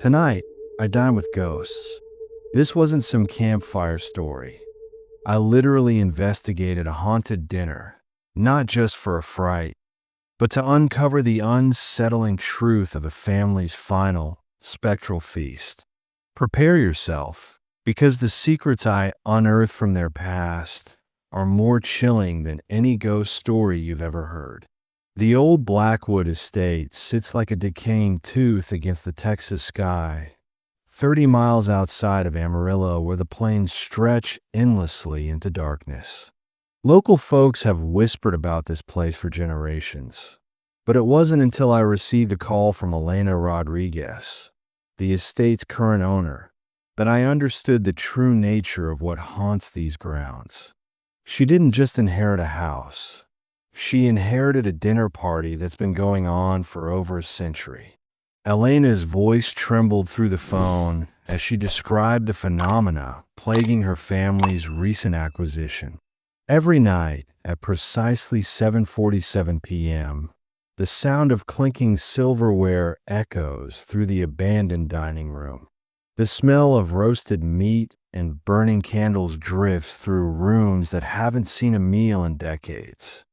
Tonight, I dine with ghosts. This wasn't some campfire story. I literally investigated a haunted dinner, not just for a fright, but to uncover the unsettling truth of a family's final, spectral feast. Prepare yourself, because the secrets I unearthed from their past are more chilling than any ghost story you've ever heard. The old Blackwood estate sits like a decaying tooth against the Texas sky, 30 miles outside of Amarillo, where the plains stretch endlessly into darkness. Local folks have whispered about this place for generations, but it wasn't until I received a call from Elena Rodriguez, the estate's current owner, that I understood the true nature of what haunts these grounds. She didn't just inherit a house. She inherited a dinner party that's been going on for over a century. Elena's voice trembled through the phone as she described the phenomena plaguing her family's recent acquisition. Every night at precisely 7:47 p.m., the sound of clinking silverware echoes through the abandoned dining room. The smell of roasted meat and burning candles drifts through rooms that haven't seen a meal in decades.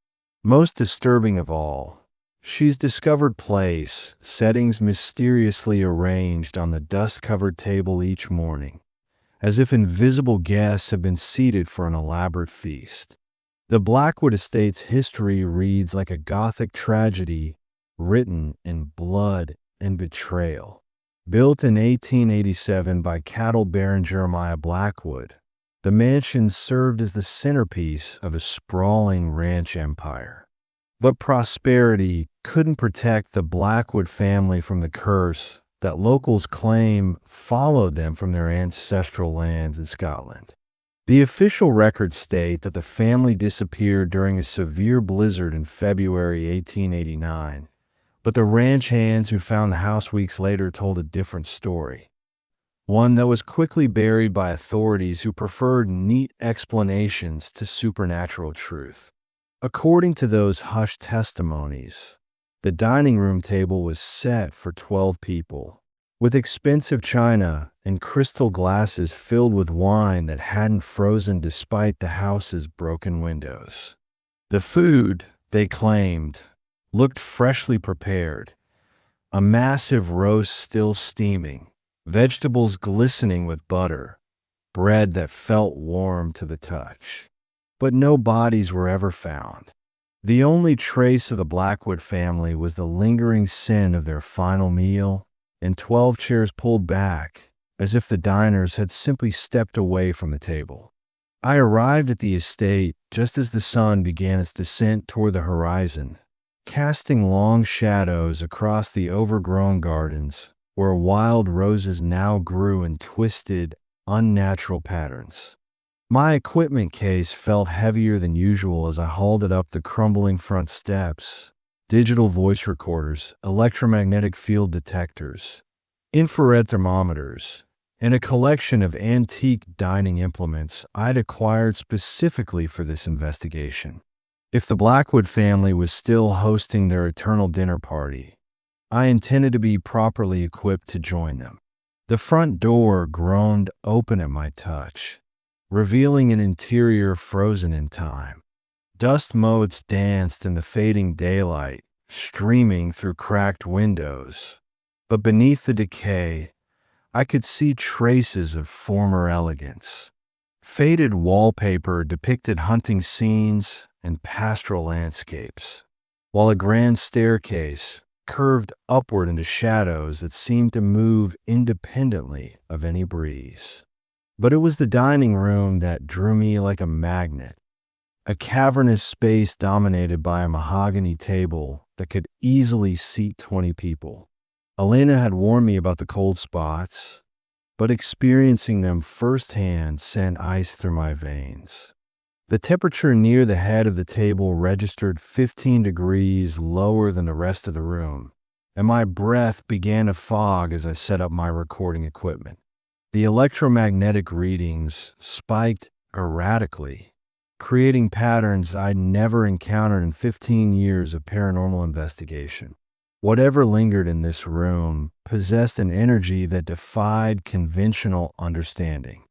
Most disturbing of all, she's discovered place settings mysteriously arranged on the dust-covered table each morning, as if invisible guests have been seated for an elaborate feast. The Blackwood estate's history reads like a Gothic tragedy written in blood and betrayal. Built in 1887 by cattle baron Jeremiah Blackwood, the mansion served as the centerpiece of a sprawling ranch empire. But prosperity couldn't protect the Blackwood family from the curse that locals claim followed them from their ancestral lands in Scotland. The official records state that the family disappeared during a severe blizzard in February 1889, but the ranch hands who found the house weeks later told a different story. One that was quickly buried by authorities who preferred neat explanations to supernatural truth. According to those hushed testimonies, the dining room table was set for 12 people, with expensive china and crystal glasses filled with wine that hadn't frozen despite the house's broken windows. The food, they claimed, looked freshly prepared, a massive roast still steaming, vegetables glistening with butter, bread that felt warm to the touch. But no bodies were ever found. The only trace of the Blackwood family was the lingering scent of their final meal, and 12 chairs pulled back, as if the diners had simply stepped away from the table. I arrived at the estate just as the sun began its descent toward the horizon, casting long shadows across the overgrown gardens, where wild roses now grew in twisted, unnatural patterns. My equipment case felt heavier than usual as I hauled it up the crumbling front steps. Digital voice recorders, electromagnetic field detectors, infrared thermometers, and a collection of antique dining implements I'd acquired specifically for this investigation. If the Blackwood family was still hosting their eternal dinner party, I intended to be properly equipped to join them. The front door groaned open at my touch, revealing an interior frozen in time. Dust motes danced in the fading daylight, streaming through cracked windows. But beneath the decay, I could see traces of former elegance. Faded wallpaper depicted hunting scenes and pastoral landscapes, while a grand staircase curved upward into shadows that seemed to move independently of any breeze. But it was the dining room that drew me like a magnet, a cavernous space dominated by a mahogany table that could easily seat 20 people. Elena had warned me about the cold spots, but experiencing them firsthand sent ice through my veins. The temperature near the head of the table registered 15 degrees lower than the rest of the room, and my breath began to fog as I set up my recording equipment. The electromagnetic readings spiked erratically, creating patterns I'd never encountered in 15 years of paranormal investigation. Whatever lingered in this room possessed an energy that defied conventional understanding.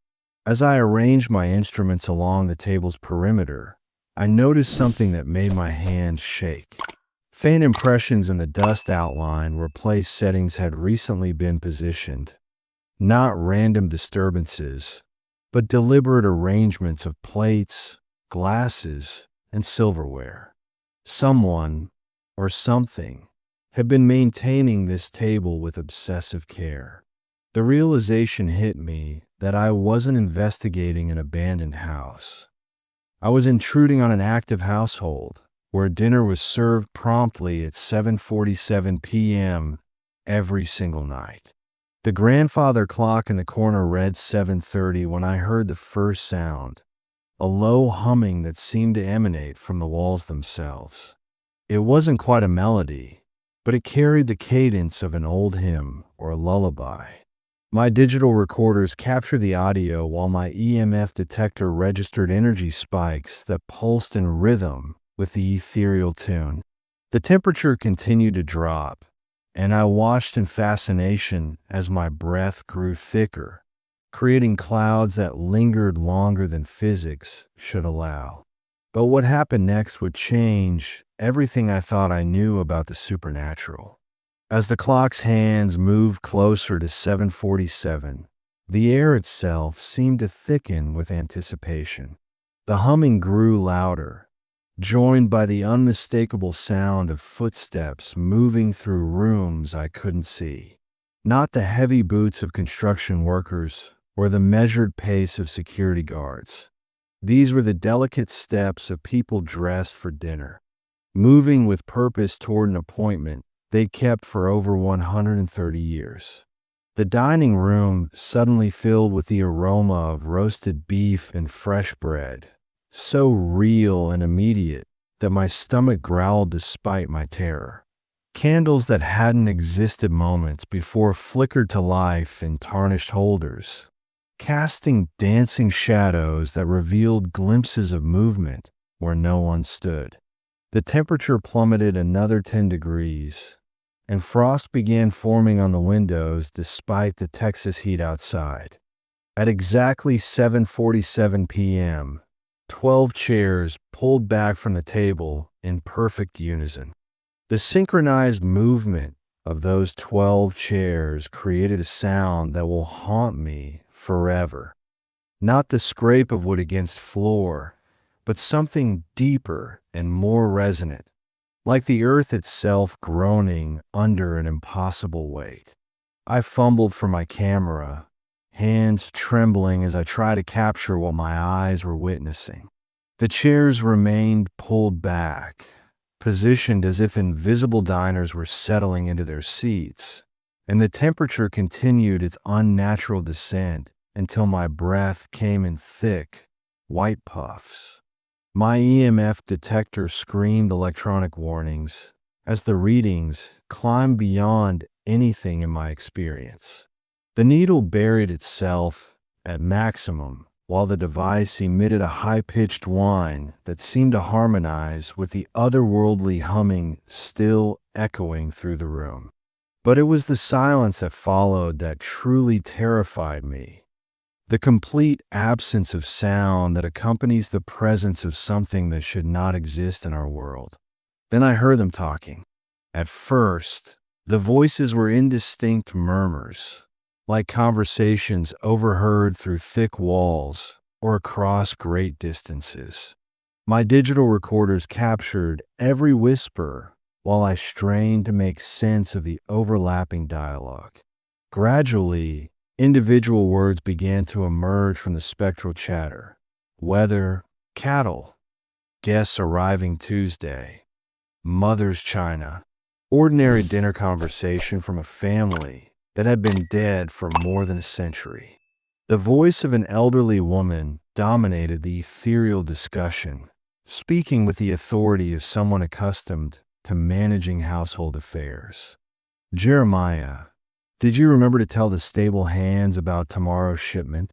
As I arranged my instruments along the table's perimeter, I noticed something that made my hands shake. Faint impressions in the dust outline where place settings had recently been positioned. Not random disturbances, but deliberate arrangements of plates, glasses, and silverware. Someone, or something, had been maintaining this table with obsessive care. The realization hit me that I wasn't investigating an abandoned house. I was intruding on an active household where dinner was served promptly at 7:47 p.m. every single night. The grandfather clock in the corner read 7:30 when I heard the first sound, a low humming that seemed to emanate from the walls themselves. It wasn't quite a melody, but it carried the cadence of an old hymn or a lullaby. My digital recorders captured the audio while my EMF detector registered energy spikes that pulsed in rhythm with the ethereal tune. The temperature continued to drop, and I watched in fascination as my breath grew thicker, creating clouds that lingered longer than physics should allow. But what happened next would change everything I thought I knew about the supernatural. As the clock's hands moved closer to 7:47, the air itself seemed to thicken with anticipation. The humming grew louder, joined by the unmistakable sound of footsteps moving through rooms I couldn't see. Not the heavy boots of construction workers or the measured pace of security guards. These were the delicate steps of people dressed for dinner, moving with purpose toward an appointment they kept for over 130 years. The dining room suddenly filled with the aroma of roasted beef and fresh bread, so real and immediate that my stomach growled despite my terror. Candles that hadn't existed moments before flickered to life in tarnished holders, casting dancing shadows that revealed glimpses of movement where no one stood. The temperature plummeted another 10 degrees, and frost began forming on the windows despite the Texas heat outside. At exactly 7:47 p.m., 12 chairs pulled back from the table in perfect unison. The synchronized movement of those 12 chairs created a sound that will haunt me forever. Not the scrape of wood against floor, but something deeper and more resonant, like the earth itself groaning under an impossible weight. I fumbled for my camera, hands trembling as I tried to capture what my eyes were witnessing. The chairs remained pulled back, positioned as if invisible diners were settling into their seats, and the temperature continued its unnatural descent until my breath came in thick, white puffs. My EMF detector screamed electronic warnings as the readings climbed beyond anything in my experience. The needle buried itself at maximum, while the device emitted a high-pitched whine that seemed to harmonize with the otherworldly humming still echoing through the room. But it was the silence that followed that truly terrified me. The complete absence of sound that accompanies the presence of something that should not exist in our world. Then I heard them talking. At first, the voices were indistinct murmurs, like conversations overheard through thick walls or across great distances. My digital recorders captured every whisper while I strained to make sense of the overlapping dialogue. Gradually, individual words began to emerge from the spectral chatter. Weather, cattle, guests arriving Tuesday, mother's china, ordinary dinner conversation from a family that had been dead for more than a century. The voice of an elderly woman dominated the ethereal discussion, speaking with the authority of someone accustomed to managing household affairs. Jeremiah, did you remember to tell the stable hands about tomorrow's shipment?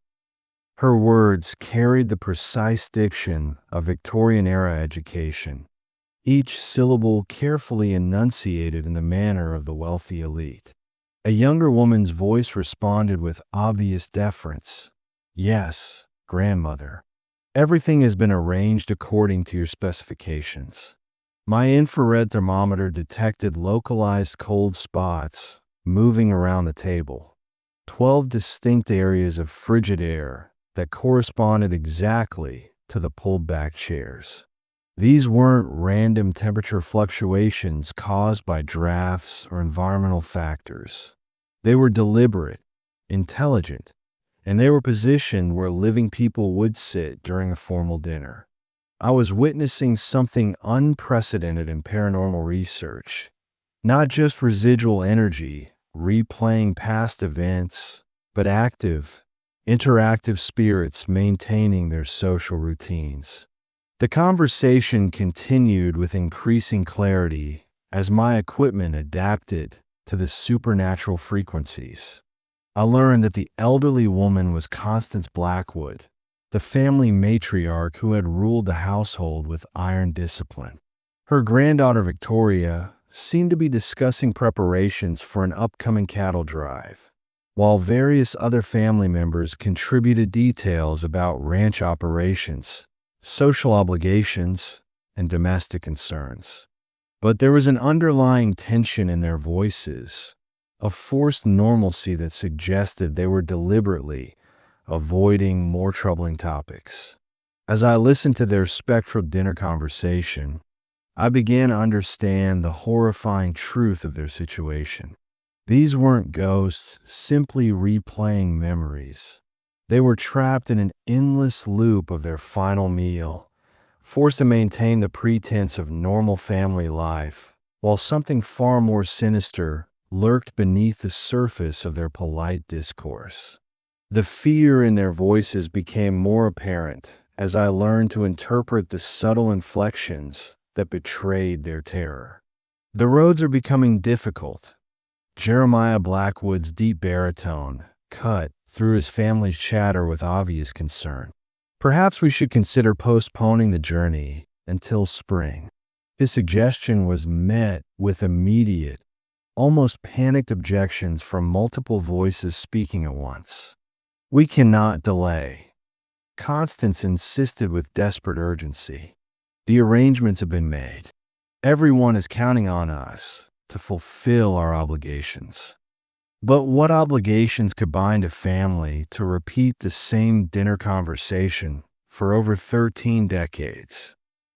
Her words carried the precise diction of Victorian-era education, each syllable carefully enunciated in the manner of the wealthy elite. A younger woman's voice responded with obvious deference. Yes, grandmother. Everything has been arranged according to your specifications. My infrared thermometer detected localized cold spots moving around the table. 12 distinct areas of frigid air that corresponded exactly to the pulled back chairs. These weren't random temperature fluctuations caused by drafts or environmental factors. They were deliberate, intelligent, and they were positioned where living people would sit during a formal dinner. I was witnessing something unprecedented in paranormal research. Not just residual energy, replaying past events, but active, interactive spirits maintaining their social routines. The conversation continued with increasing clarity as my equipment adapted to the supernatural frequencies. I learned that the elderly woman was Constance Blackwood, the family matriarch who had ruled the household with iron discipline. Her granddaughter Victoria seemed to be discussing preparations for an upcoming cattle drive, while various other family members contributed details about ranch operations, social obligations, and domestic concerns. But there was an underlying tension in their voices, a forced normalcy that suggested they were deliberately avoiding more troubling topics. As I listened to their spectral dinner conversation, I began to understand the horrifying truth of their situation. These weren't ghosts simply replaying memories. They were trapped in an endless loop of their final meal, forced to maintain the pretense of normal family life, while something far more sinister lurked beneath the surface of their polite discourse. The fear in their voices became more apparent as I learned to interpret the subtle inflections that betrayed their terror. The roads are becoming difficult. Jeremiah Blackwood's deep baritone cut through his family's chatter with obvious concern. Perhaps we should consider postponing the journey until spring. His suggestion was met with immediate, almost panicked objections from multiple voices speaking at once. We cannot delay. Constance insisted with desperate urgency. The arrangements have been made. Everyone is counting on us to fulfill our obligations. But what obligations could bind a family to repeat the same dinner conversation for over 13 decades?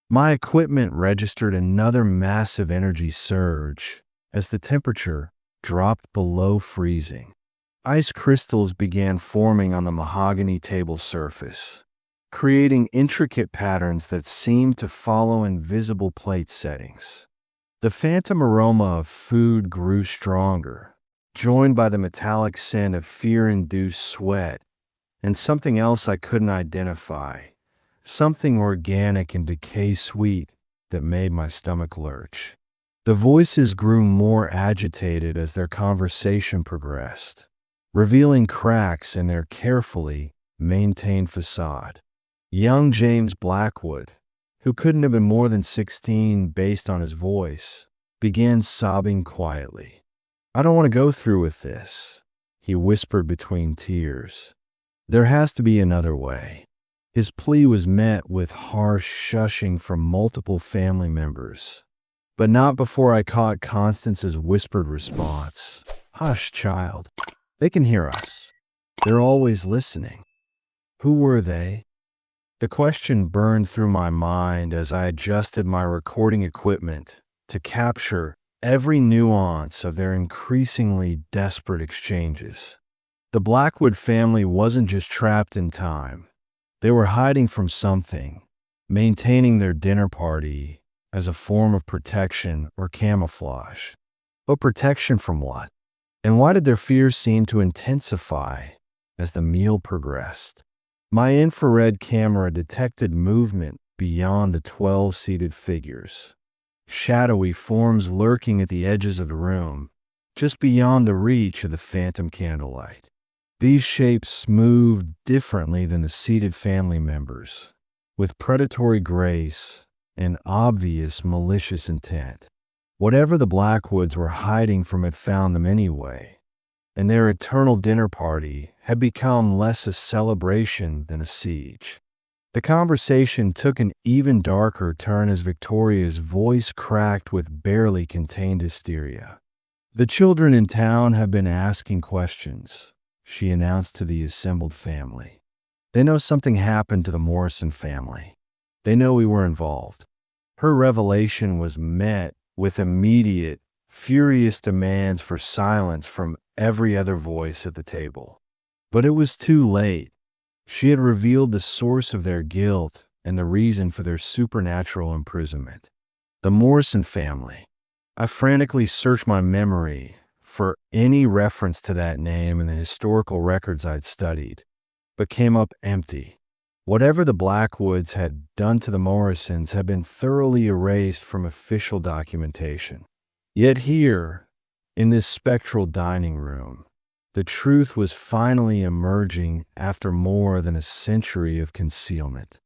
My equipment registered another massive energy surge as the temperature dropped below freezing. Ice crystals began forming on the mahogany table surface, creating intricate patterns that seemed to follow invisible plate settings. The phantom aroma of food grew stronger, joined by the metallic scent of fear-induced sweat and something else I couldn't identify, something organic and decay-sweet that made my stomach lurch. The voices grew more agitated as their conversation progressed, revealing cracks in their carefully maintained facade. Young James Blackwood, who couldn't have been more than 16 based on his voice, began sobbing quietly. "I don't want to go through with this," he whispered between tears. "There has to be another way." His plea was met with harsh shushing from multiple family members, but not before I caught Constance's whispered response. "Hush, child. They can hear us. They're always listening." Who were they? The question burned through my mind as I adjusted my recording equipment to capture every nuance of their increasingly desperate exchanges. The Blackwood family wasn't just trapped in time. They were hiding from something, maintaining their dinner party as a form of protection or camouflage. But protection from what? And why did their fears seem to intensify as the meal progressed? My infrared camera detected movement beyond the 12 seated figures. Shadowy forms lurking at the edges of the room, just beyond the reach of the phantom candlelight. These shapes moved differently than the seated family members, with predatory grace and obvious malicious intent. Whatever the Blackwoods were hiding from had found them anyway, and their eternal dinner party had become less a celebration than a siege. The conversation took an even darker turn as Victoria's voice cracked with barely contained hysteria. "The children in town have been asking questions," she announced to the assembled family. "They know something happened to the Morrison family. They know we were involved." Her revelation was met with immediate, furious demands for silence from every other voice at the table. But it was too late. She had revealed the source of their guilt and the reason for their supernatural imprisonment. The Morrison family. I frantically searched my memory for any reference to that name in the historical records I'd studied, but came up empty. Whatever the Blackwoods had done to the Morrisons had been thoroughly erased from official documentation. Yet here, in this spectral dining room, the truth was finally emerging after more than a century of concealment.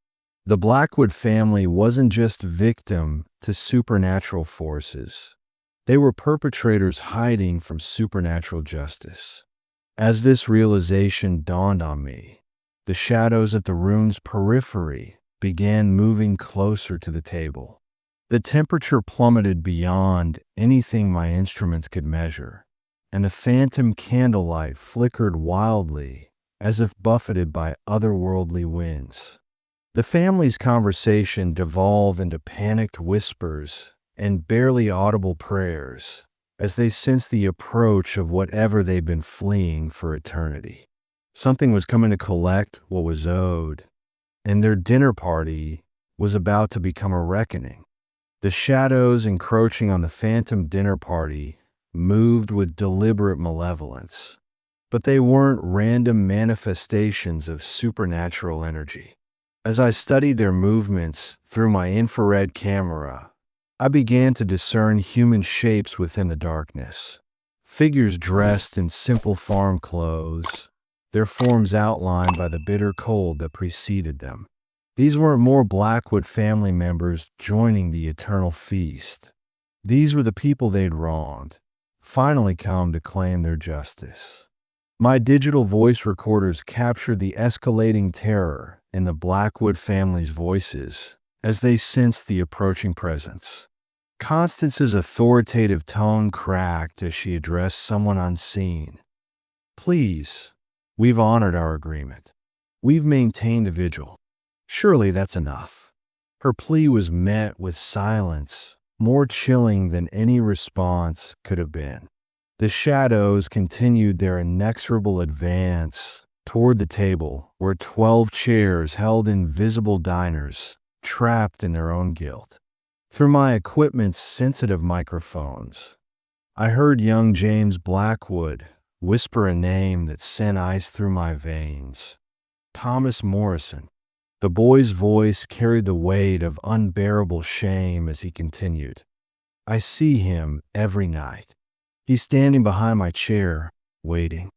The Blackwood family wasn't just victim to supernatural forces. They were perpetrators hiding from supernatural justice. As this realization dawned on me, the shadows at the room's periphery began moving closer to the table. The temperature plummeted beyond anything my instruments could measure, and the phantom candlelight flickered wildly as if buffeted by otherworldly winds. The family's conversation devolved into panicked whispers and barely audible prayers as they sensed the approach of whatever they'd been fleeing for eternity. Something was coming to collect what was owed, and their dinner party was about to become a reckoning. The shadows encroaching on the phantom dinner party moved with deliberate malevolence, but they weren't random manifestations of supernatural energy. As I studied their movements through my infrared camera, I began to discern human shapes within the darkness. Figures dressed in simple farm clothes, their forms outlined by the bitter cold that preceded them. These weren't more Blackwood family members joining the eternal feast. These were the people they'd wronged, finally come to claim their justice. My digital voice recorders captured the escalating terror in the Blackwood family's voices as they sensed the approaching presence. Constance's authoritative tone cracked as she addressed someone unseen. "Please, we've honored our agreement. We've maintained a vigil. Surely that's enough." Her plea was met with silence, more chilling than any response could have been. The shadows continued their inexorable advance toward the table, where 12 chairs held invisible diners, trapped in their own guilt. Through my equipment's sensitive microphones, I heard young James Blackwood whisper a name that sent ice through my veins. Thomas Morrison. The boy's voice carried the weight of unbearable shame as he continued. "I see him every night. He's standing behind my chair, waiting."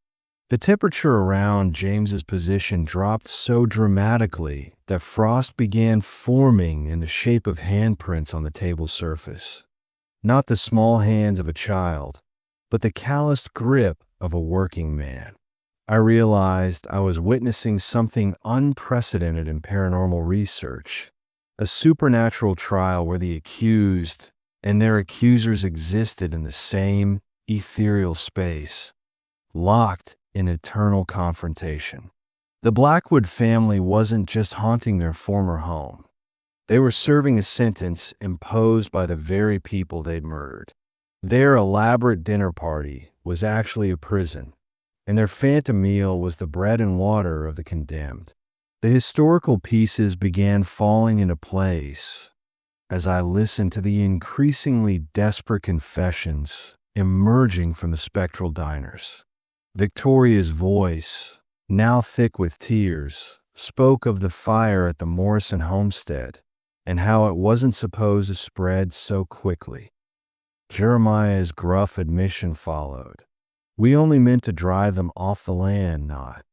The temperature around James's position dropped so dramatically that frost began forming in the shape of handprints on the table's surface. Not the small hands of a child, but the calloused grip of a working man. I realized I was witnessing something unprecedented in paranormal research, a supernatural trial where the accused and their accusers existed in the same ethereal space, locked in eternal confrontation. The Blackwood family wasn't just haunting their former home. They were serving a sentence imposed by the very people they'd murdered. Their elaborate dinner party was actually a prison, and their phantom meal was the bread and water of the condemned. The historical pieces began falling into place as I listened to the increasingly desperate confessions emerging from the spectral diners. Victoria's voice, now thick with tears, spoke of the fire at the Morrison homestead and how it wasn't supposed to spread so quickly. Jeremiah's gruff admission followed. "We only meant to drive them off the land, not."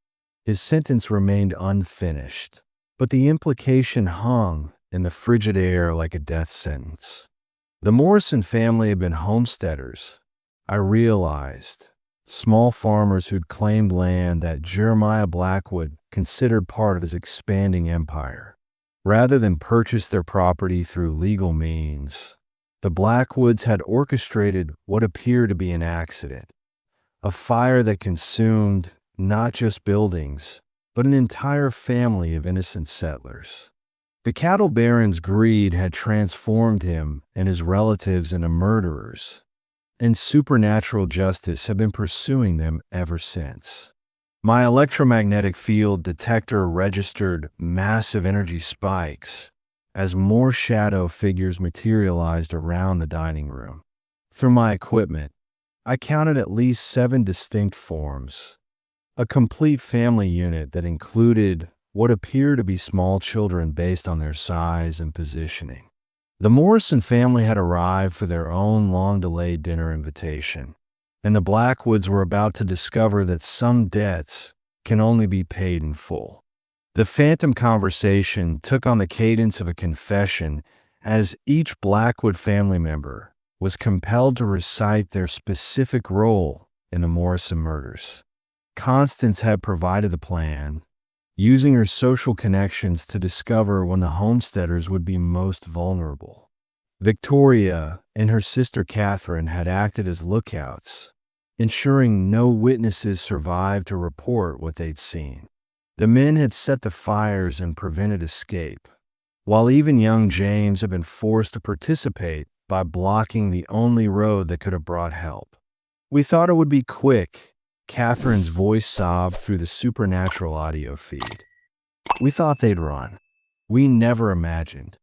His sentence remained unfinished, but the implication hung in the frigid air like a death sentence. The Morrison family had been homesteaders, I realized, small farmers who'd claimed land that Jeremiah Blackwood considered part of his expanding empire. Rather than purchase their property through legal means, the Blackwoods had orchestrated what appeared to be an accident, a fire that consumed not just buildings, but an entire family of innocent settlers. The cattle baron's greed had transformed him and his relatives into murderers, and supernatural justice had been pursuing them ever since. My electromagnetic field detector registered massive energy spikes as more shadow figures materialized around the dining room. Through my equipment, I counted at least 7 distinct forms, a complete family unit that included what appeared to be small children based on their size and positioning. The Morrison family had arrived for their own long-delayed dinner invitation, and the Blackwoods were about to discover that some debts can only be paid in full. The phantom conversation took on the cadence of a confession as each Blackwood family member was compelled to recite their specific role in the Morrison murders. Constance had provided the plan, using her social connections to discover when the homesteaders would be most vulnerable. Victoria and her sister Catherine had acted as lookouts, ensuring no witnesses survived to report what they'd seen. The men had set the fires and prevented escape, while even young James had been forced to participate by blocking the only road that could have brought help. We thought it would be quick. Catherine's voice sobbed through the supernatural audio feed. We thought they'd run. We never imagined.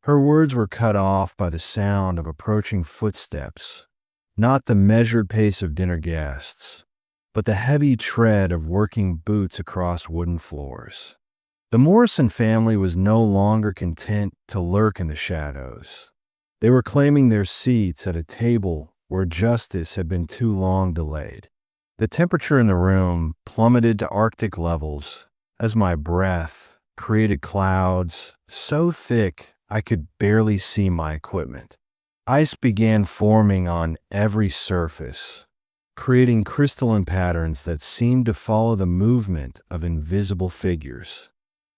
Her words were cut off by the sound of approaching footsteps, not the measured pace of dinner guests, but the heavy tread of working boots across wooden floors. The Morrison family was no longer content to lurk in the shadows. They were claiming their seats at a table where justice had been too long delayed. The temperature in the room plummeted to Arctic levels as my breath created clouds so thick I could barely see my equipment. Ice began forming on every surface, creating crystalline patterns that seemed to follow the movement of invisible figures.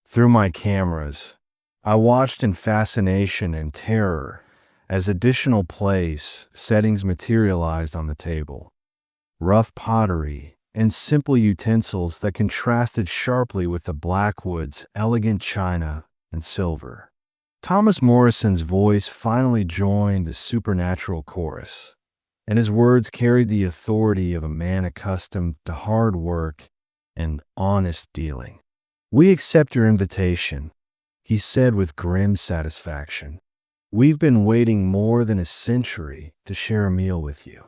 Through my cameras, I watched in fascination and terror as additional place settings materialized on the table. Rough pottery and simple utensils that contrasted sharply with the Blackwoods' elegant china and silver. Thomas Morrison's voice finally joined the supernatural chorus, and his words carried the authority of a man accustomed to hard work and honest dealing. "We accept your invitation," he said with grim satisfaction. "We've been waiting more than a century to share a meal with you."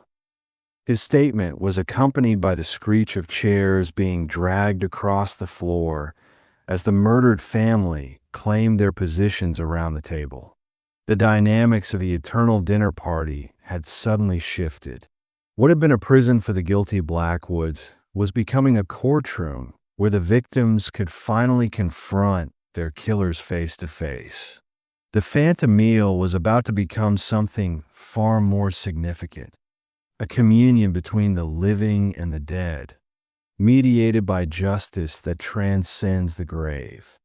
His statement was accompanied by the screech of chairs being dragged across the floor as the murdered family claimed their positions around the table. The dynamics of the eternal dinner party had suddenly shifted. What had been a prison for the guilty Blackwoods was becoming a courtroom where the victims could finally confront their killers face to face. The phantom meal was about to become something far more significant. A communion between the living and the dead, mediated by justice that transcends the grave.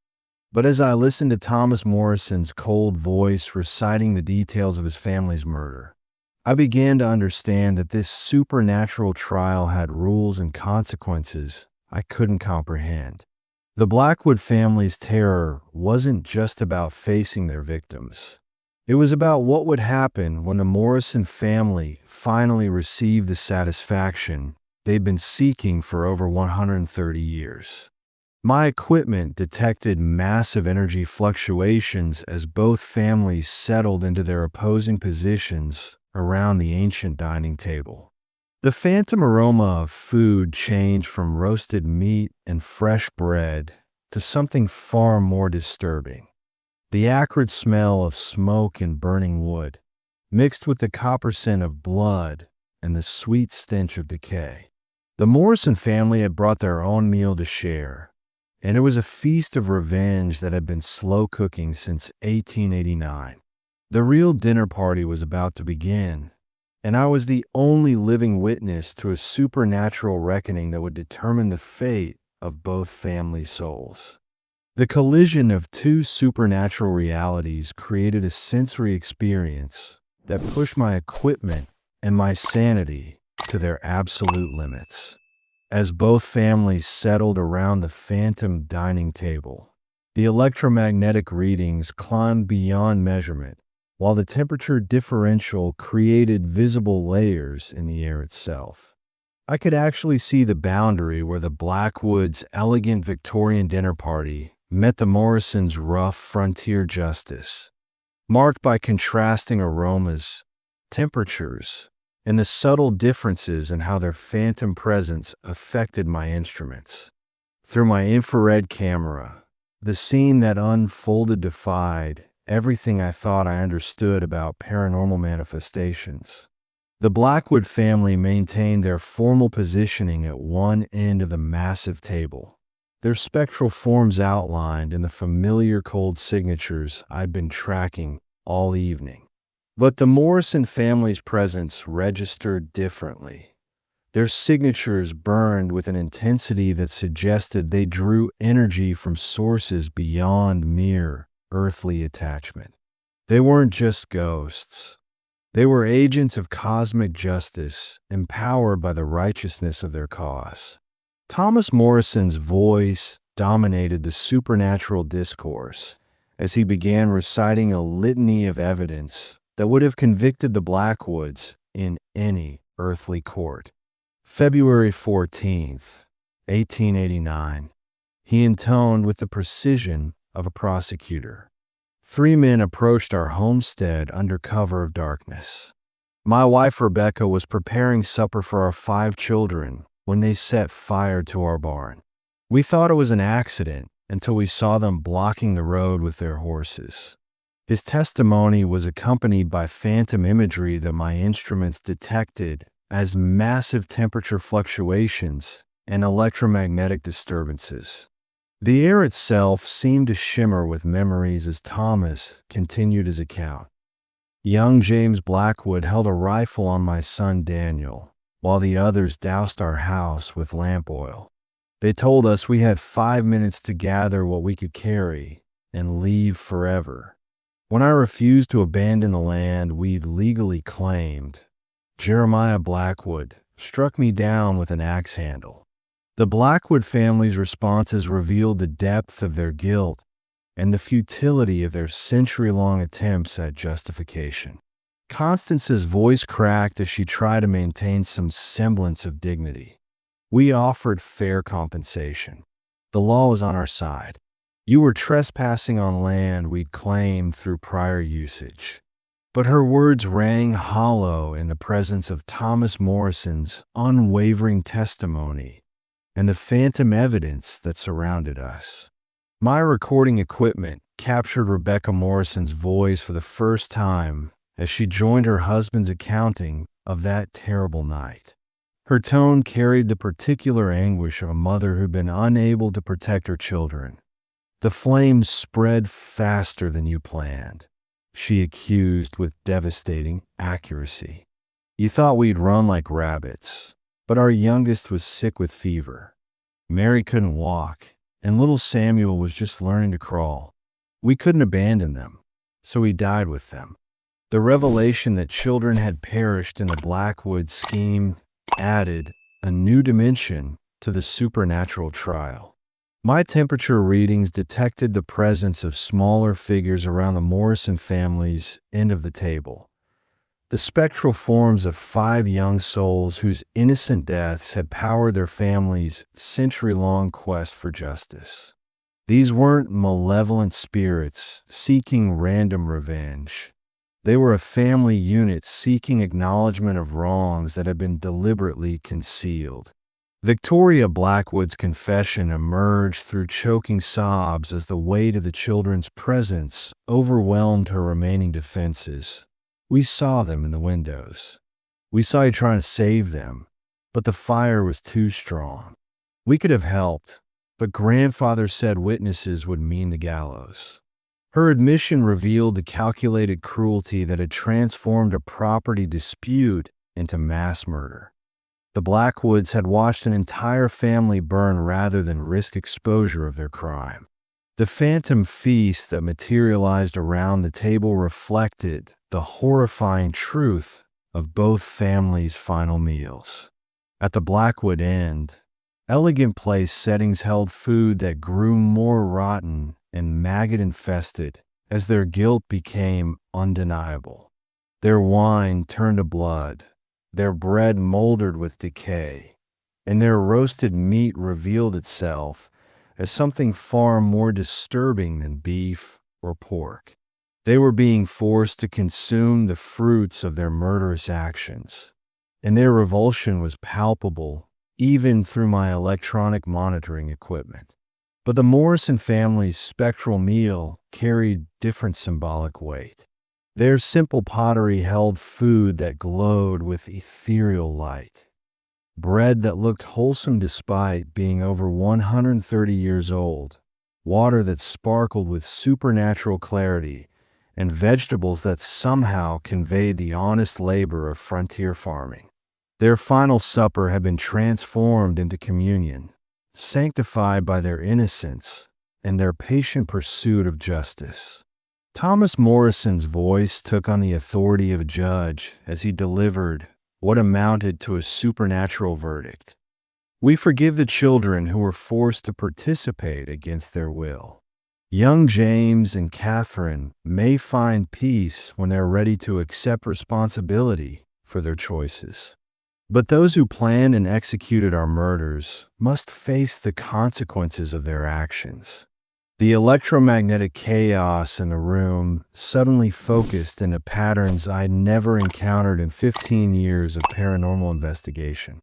But as I listened to Thomas Morrison's cold voice reciting the details of his family's murder, I began to understand that this supernatural trial had rules and consequences I couldn't comprehend. The Blackwood family's terror wasn't just about facing their victims. It was about what would happen when the Morrison family finally received the satisfaction they'd been seeking for over 130 years. My equipment detected massive energy fluctuations as both families settled into their opposing positions around the ancient dining table. The phantom aroma of food changed from roasted meat and fresh bread to something far more disturbing. The acrid smell of smoke and burning wood, mixed with the copper scent of blood and the sweet stench of decay. The Morrison family had brought their own meal to share, and it was a feast of revenge that had been slow cooking since 1889. The real dinner party was about to begin, and I was the only living witness to a supernatural reckoning that would determine the fate of both family souls. The collision of two supernatural realities created a sensory experience that pushed my equipment and my sanity to their absolute limits. As both families settled around the phantom dining table, the electromagnetic readings climbed beyond measurement, while the temperature differential created visible layers in the air itself. I could actually see the boundary where the Blackwoods' elegant Victorian dinner party met the Morrisons' rough frontier justice, marked by contrasting aromas, temperatures, and the subtle differences in how their phantom presence affected my instruments. Through my infrared camera, the scene that unfolded defied everything I thought I understood about paranormal manifestations. The Blackwood family maintained their formal positioning at one end of the massive table, their spectral forms outlined in the familiar cold signatures I'd been tracking all evening. But the Morrison family's presence registered differently. Their signatures burned with an intensity that suggested they drew energy from sources beyond mere earthly attachment. They weren't just ghosts. They were agents of cosmic justice, empowered by the righteousness of their cause. Thomas Morrison's voice dominated the supernatural discourse as he began reciting a litany of evidence that would have convicted the Blackwoods in any earthly court. February 14th, 1889, he intoned with the precision of a prosecutor. 3 men approached our homestead under cover of darkness. My wife Rebecca was preparing supper for our 5 children when they set fire to our barn. We thought it was an accident until we saw them blocking the road with their horses. His testimony was accompanied by phantom imagery that my instruments detected as massive temperature fluctuations and electromagnetic disturbances. The air itself seemed to shimmer with memories as Thomas continued his account. Young James Blackwood held a rifle on my son Daniel, while the others doused our house with lamp oil. They told us we had 5 minutes to gather what we could carry and leave forever. When I refused to abandon the land we'd legally claimed, Jeremiah Blackwood struck me down with an axe handle. The Blackwood family's responses revealed the depth of their guilt and the futility of their century-long attempts at justification. Constance's voice cracked as she tried to maintain some semblance of dignity. We offered fair compensation. The law was on our side. You were trespassing on land we'd claimed through prior usage. But her words rang hollow in the presence of Thomas Morrison's unwavering testimony and the phantom evidence that surrounded us. My recording equipment captured Rebecca Morrison's voice for the first time as she joined her husband's accounting of that terrible night. Her tone carried the particular anguish of a mother who'd been unable to protect her children. The flames spread faster than you planned, she accused with devastating accuracy. You thought we'd run like rabbits, but our youngest was sick with fever. Mary couldn't walk, and little Samuel was just learning to crawl. We couldn't abandon them, so we died with them. The revelation that children had perished in the Blackwood scheme added a new dimension to the supernatural trial. My temperature readings detected the presence of smaller figures around the Morrison family's end of the table. The spectral forms of 5 young souls whose innocent deaths had powered their family's century-long quest for justice. These weren't malevolent spirits seeking random revenge. They were a family unit seeking acknowledgement of wrongs that had been deliberately concealed. Victoria Blackwood's confession emerged through choking sobs as the weight of the children's presence overwhelmed her remaining defenses. We saw them in the windows. We saw you trying to save them, but the fire was too strong. We could have helped, but grandfather said witnesses would mean the gallows. Her admission revealed the calculated cruelty that had transformed a property dispute into mass murder. The Blackwoods had watched an entire family burn rather than risk exposure of their crime. The phantom feast that materialized around the table reflected the horrifying truth of both families' final meals. At the Blackwood end, elegant place settings held food that grew more rotten and maggot-infested as their guilt became undeniable. Their wine turned to blood, their bread moldered with decay, and their roasted meat revealed itself as something far more disturbing than beef or pork. They were being forced to consume the fruits of their murderous actions, and their revulsion was palpable even through my electronic monitoring equipment. But the Morrison family's spectral meal carried different symbolic weight. Their simple pottery held food that glowed with ethereal light, bread that looked wholesome despite being over 130 years old, water that sparkled with supernatural clarity, and vegetables that somehow conveyed the honest labor of frontier farming. Their final supper had been transformed into communion, sanctified by their innocence and their patient pursuit of justice. Thomas Morrison's voice took on the authority of a judge as he delivered what amounted to a supernatural verdict. We forgive the children who were forced to participate against their will. Young James and Catherine may find peace when they're ready to accept responsibility for their choices. But those who planned and executed our murders must face the consequences of their actions. The electromagnetic chaos in the room suddenly focused into patterns I'd never encountered in 15 years of paranormal investigation.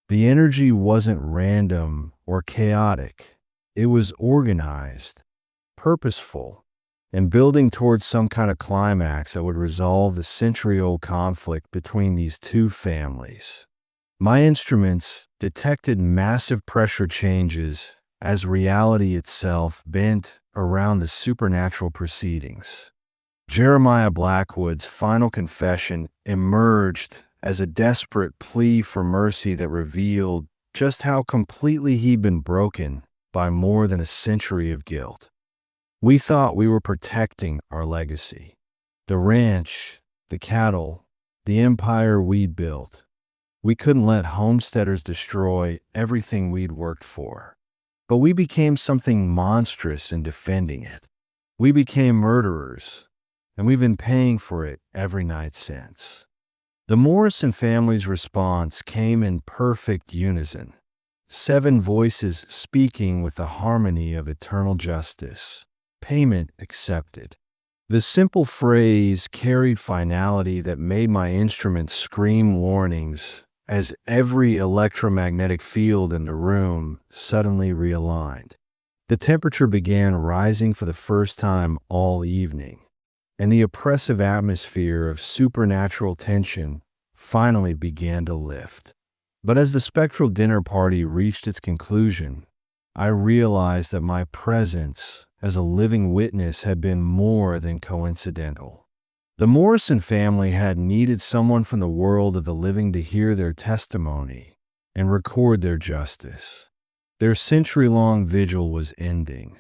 The energy wasn't random or chaotic. It was organized, purposeful, and building towards some kind of climax that would resolve the century-old conflict between these two families. My instruments detected massive pressure changes as reality itself bent around the supernatural proceedings. Jeremiah Blackwood's final confession emerged as a desperate plea for mercy that revealed just how completely he'd been broken by more than a century of guilt. We thought we were protecting our legacy, the ranch, the cattle, the empire we'd built. We couldn't let homesteaders destroy everything we'd worked for. But we became something monstrous in defending it. We became murderers, and we've been paying for it every night since. The Morrison family's response came in perfect unison, 7 voices speaking with the harmony of eternal justice. Payment accepted. The simple phrase carried finality that made my instrument scream warnings as every electromagnetic field in the room suddenly realigned. The temperature began rising for the first time all evening, and the oppressive atmosphere of supernatural tension finally began to lift. But as the spectral dinner party reached its conclusion, I realized that my presence as a living witness had been more than coincidental. The Morrison family had needed someone from the world of the living to hear their testimony and record their justice. Their century-long vigil was ending,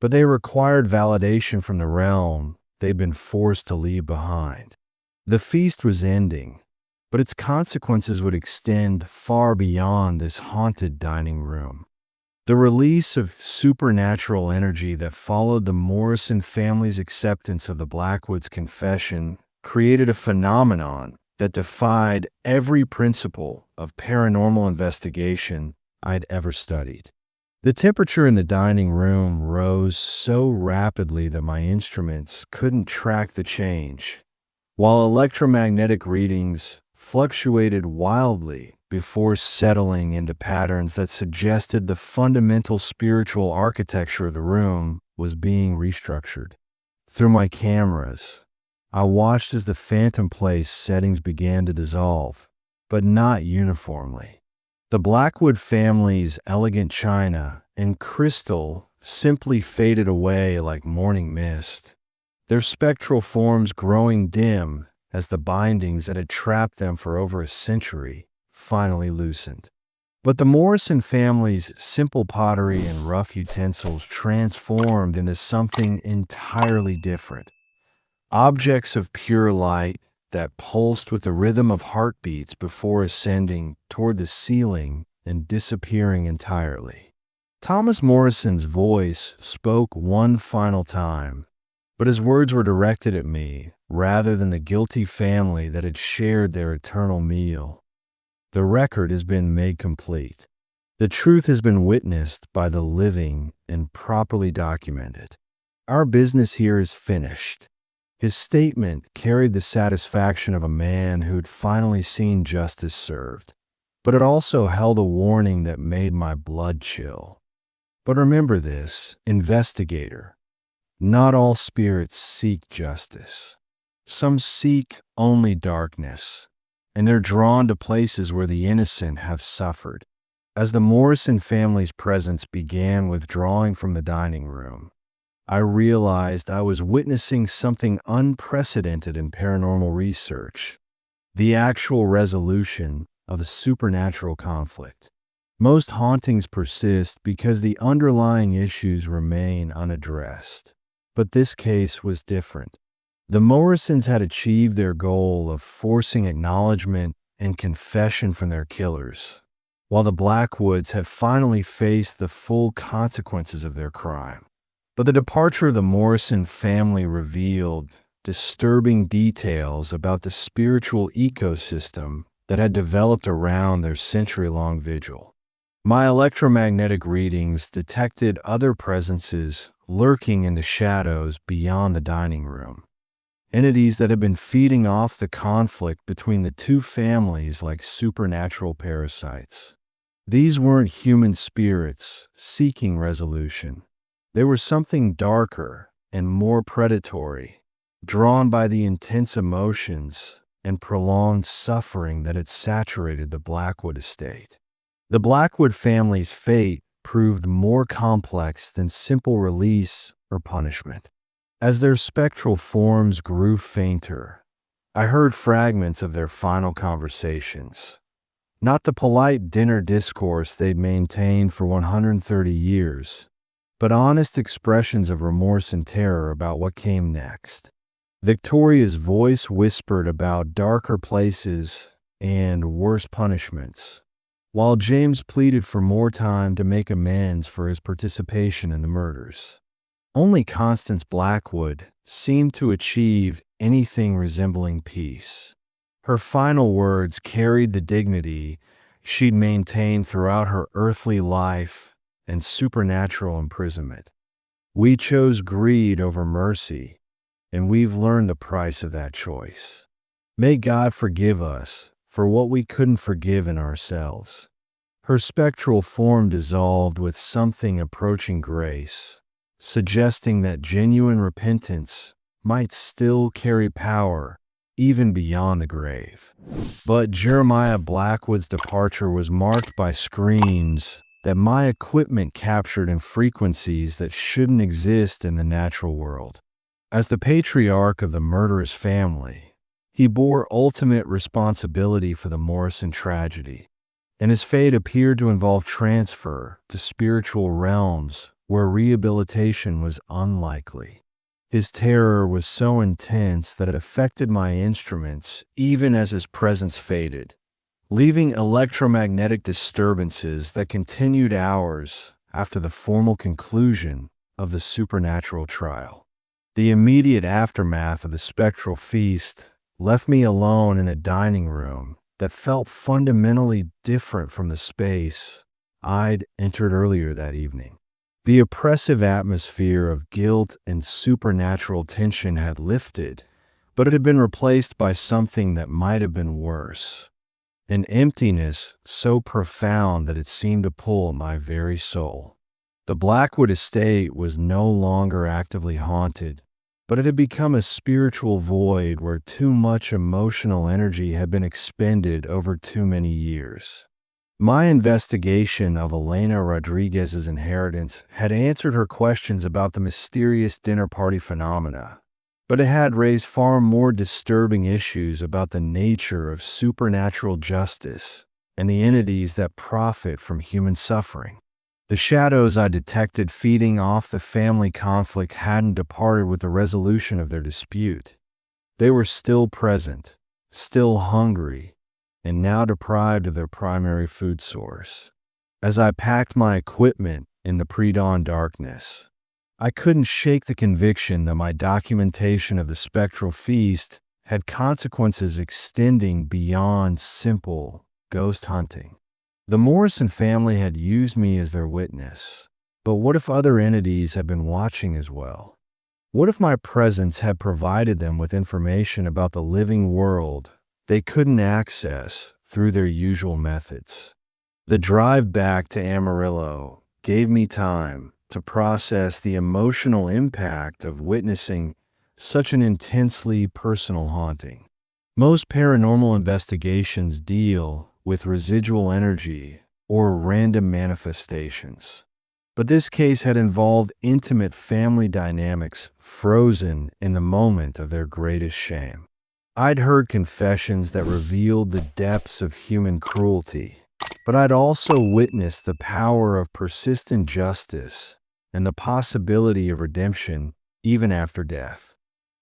but they required validation from the realm they'd been forced to leave behind. The feast was ending, but its consequences would extend far beyond this haunted dining room. The release of supernatural energy that followed the Morrison family's acceptance of the Blackwoods confession created a phenomenon that defied every principle of paranormal investigation I'd ever studied. The temperature in the dining room rose so rapidly that my instruments couldn't track the change, while electromagnetic readings fluctuated wildly before settling into patterns that suggested the fundamental spiritual architecture of the room was being restructured. Through my cameras, I watched as the phantom place settings began to dissolve, but not uniformly. The Blackwood family's elegant china and crystal simply faded away like morning mist, their spectral forms growing dim as the bindings that had trapped them for over a century finally loosened. But the Morrison family's simple pottery and rough utensils transformed into something entirely different. Objects of pure light that pulsed with the rhythm of heartbeats before ascending toward the ceiling and disappearing entirely. Thomas Morrison's voice spoke one final time, but his words were directed at me rather than the guilty family that had shared their eternal meal. The record has been made complete. The truth has been witnessed by the living and properly documented. Our business here is finished. His statement carried the satisfaction of a man who had finally seen justice served, but it also held a warning that made my blood chill. But remember this, investigator. Not all spirits seek justice. Some seek only darkness, and they're drawn to places where the innocent have suffered. As the Morrison family's presence began withdrawing from the dining room, I realized I was witnessing something unprecedented in paranormal research, the actual resolution of a supernatural conflict. Most hauntings persist because the underlying issues remain unaddressed. But this case was different. The Morrisons had achieved their goal of forcing acknowledgement and confession from their killers, while the Blackwoods had finally faced the full consequences of their crime. But the departure of the Morrison family revealed disturbing details about the spiritual ecosystem that had developed around their century-long vigil. My electromagnetic readings detected other presences lurking in the shadows beyond the dining room. Entities that had been feeding off the conflict between the two families like supernatural parasites. These weren't human spirits seeking resolution. They were something darker and more predatory, drawn by the intense emotions and prolonged suffering that had saturated the Blackwood estate. The Blackwood family's fate proved more complex than simple release or punishment. As their spectral forms grew fainter, I heard fragments of their final conversations. Not the polite dinner discourse they'd maintained for 130 years, but honest expressions of remorse and terror about what came next. Victoria's voice whispered about darker places and worse punishments, while James pleaded for more time to make amends for his participation in the murders. Only Constance Blackwood seemed to achieve anything resembling peace. Her final words carried the dignity she'd maintained throughout her earthly life and supernatural imprisonment. We chose greed over mercy, and we've learned the price of that choice. May God forgive us for what we couldn't forgive in ourselves. Her spectral form dissolved with something approaching grace, suggesting that genuine repentance might still carry power even beyond the grave. But Jeremiah Blackwood's departure was marked by screams that my equipment captured in frequencies that shouldn't exist in the natural world. As the patriarch of the murderous family, he bore ultimate responsibility for the Morrison tragedy, and his fate appeared to involve transfer to spiritual realms where rehabilitation was unlikely. His terror was so intense that it affected my instruments even as his presence faded, leaving electromagnetic disturbances that continued hours after the formal conclusion of the supernatural trial. The immediate aftermath of the spectral feast left me alone in a dining room that felt fundamentally different from the space I'd entered earlier that evening. The oppressive atmosphere of guilt and supernatural tension had lifted, but it had been replaced by something that might have been worse. An emptiness so profound that it seemed to pull at my very soul. The Blackwood estate was no longer actively haunted, but it had become a spiritual void where too much emotional energy had been expended over too many years. My investigation of Elena Rodriguez's inheritance had answered her questions about the mysterious dinner party phenomena, but it had raised far more disturbing issues about the nature of supernatural justice and the entities that profit from human suffering. The shadows I detected feeding off the family conflict hadn't departed with the resolution of their dispute. They were still present, still hungry, and now deprived of their primary food source. As I packed my equipment in the pre-dawn darkness, I couldn't shake the conviction that my documentation of the spectral feast had consequences extending beyond simple ghost hunting. The Morrison family had used me as their witness, but what if other entities had been watching as well? What if my presence had provided them with information about the living world they couldn't access through their usual methods? The drive back to Amarillo gave me time to process the emotional impact of witnessing such an intensely personal haunting. Most paranormal investigations deal with residual energy or random manifestations, but this case had involved intimate family dynamics frozen in the moment of their greatest shame. I'd heard confessions that revealed the depths of human cruelty, but I'd also witnessed the power of persistent justice and the possibility of redemption even after death.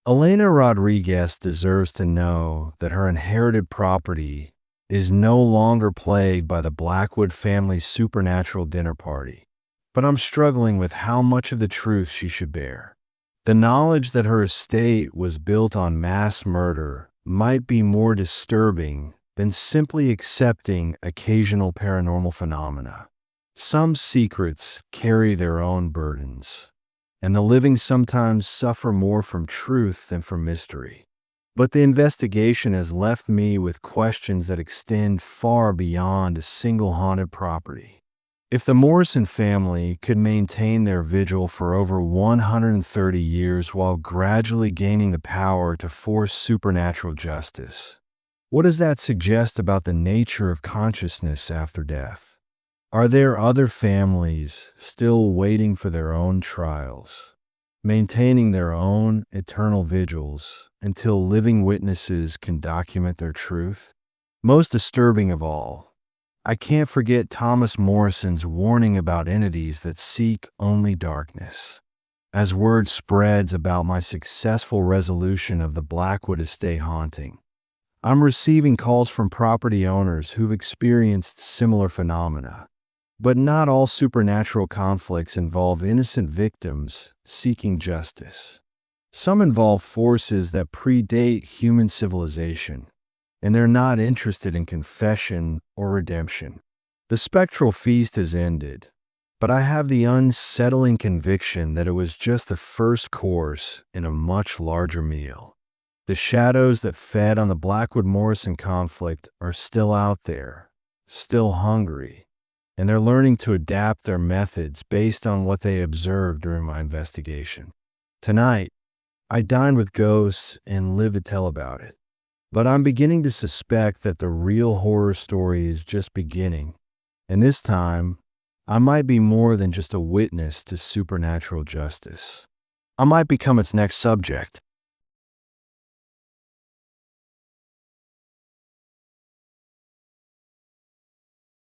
Elena Rodriguez deserves to know that her inherited property is no longer plagued by the Blackwood family's supernatural dinner party, but I'm struggling with how much of the truth she should bear. The knowledge that her estate was built on mass murder might be more disturbing than simply accepting occasional paranormal phenomena. Some secrets carry their own burdens, and the living sometimes suffer more from truth than from mystery. But the investigation has left me with questions that extend far beyond a single haunted property. If the Morrison family could maintain their vigil for over 130 years while gradually gaining the power to force supernatural justice, what does that suggest about the nature of consciousness after death? Are there other families still waiting for their own trials, maintaining their own eternal vigils until living witnesses can document their truth? Most disturbing of all, I can't forget Thomas Morrison's warning about entities that seek only darkness. As word spreads about my successful resolution of the Blackwood estate haunting, I'm receiving calls from property owners who've experienced similar phenomena. But not all supernatural conflicts involve innocent victims seeking justice. Some involve forces that predate human civilization, and they're not interested in confession or redemption. The spectral feast has ended, but I have the unsettling conviction that it was just the first course in a much larger meal. The shadows that fed on the Blackwood-Morrison conflict are still out there, still hungry, and they're learning to adapt their methods based on what they observed during my investigation. Tonight, I dine with ghosts and live to tell about it, but I'm beginning to suspect that the real horror story is just beginning, and this time, I might be more than just a witness to supernatural justice. I might become its next subject.